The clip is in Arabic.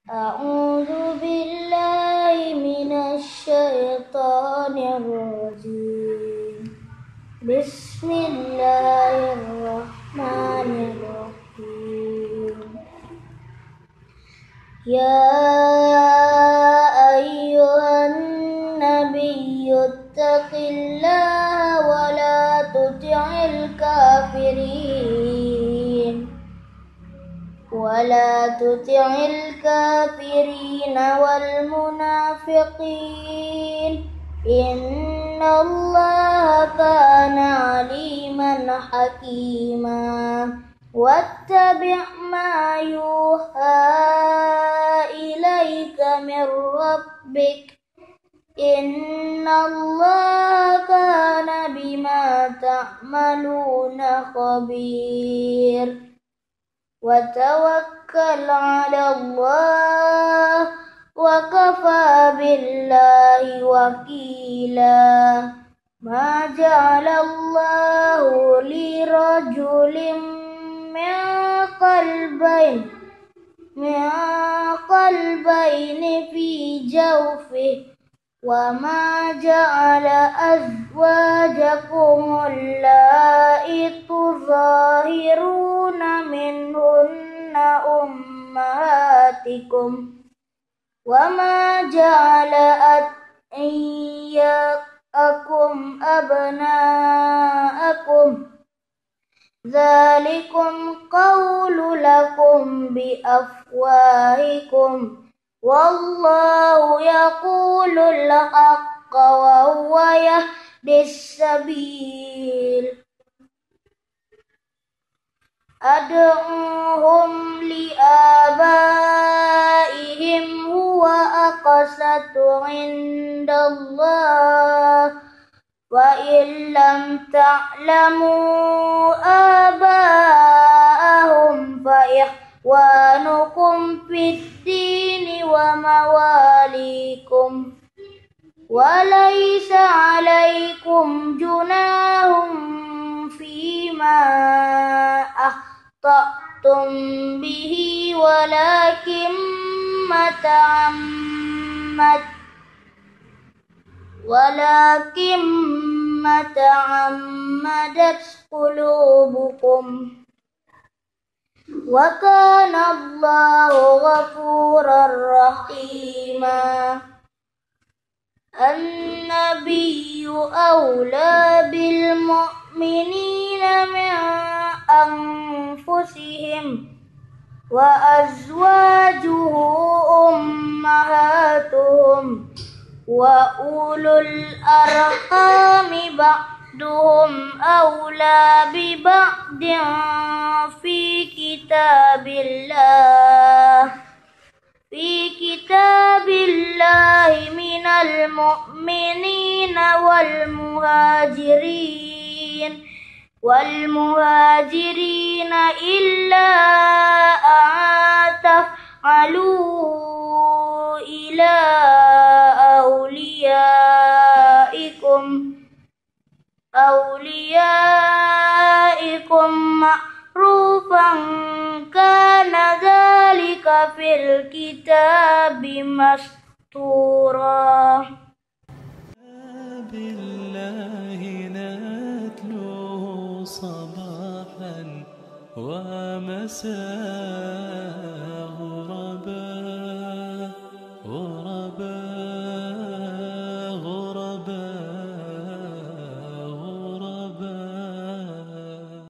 أعوذ بالله من الشيطان الرجيم. بسم الله الرحمن الرحيم. يا أيها النبي اتق الله ولا تطع الكافرين والمنافقين إن الله كان عليما حكيما. واتبع ما يوحى إليك من ربك إن الله كان بما تعملون خبير. وتوكل على الله وكفى بالله وكيلا. ما جعل الله لرجل من قلبين في جوفه وما جعل أزواجكم اللائي تظاهرون منهن أمهاتكم وما جعل أدعياءكم أبناءكم ذلكم قول لكم بأفواهكم والله يقول الحق وهو يهدي السبيل. أدعوهم لآبائهم هو أقسط عند الله وإن لم تعلموا آباءهم فإخوانكم في الدين ومواليكم وليس عليكم جناح فيما أخطأتم به ولكن ما تعمدت قلوبكم وكان الله غفورا رحيما. النبي أولى بالمؤمنين من أنفسهم وأزواجه أمهاتهم وأولو الأرحام بعضهم أولى ببعض في كتاب الله من المؤمنين والمهاجرين إلا أن تفعلوا إلى أوليائكم معروفا كان ذلك في الكتاب مسطورا. بالله نتلوه صباحا ومساء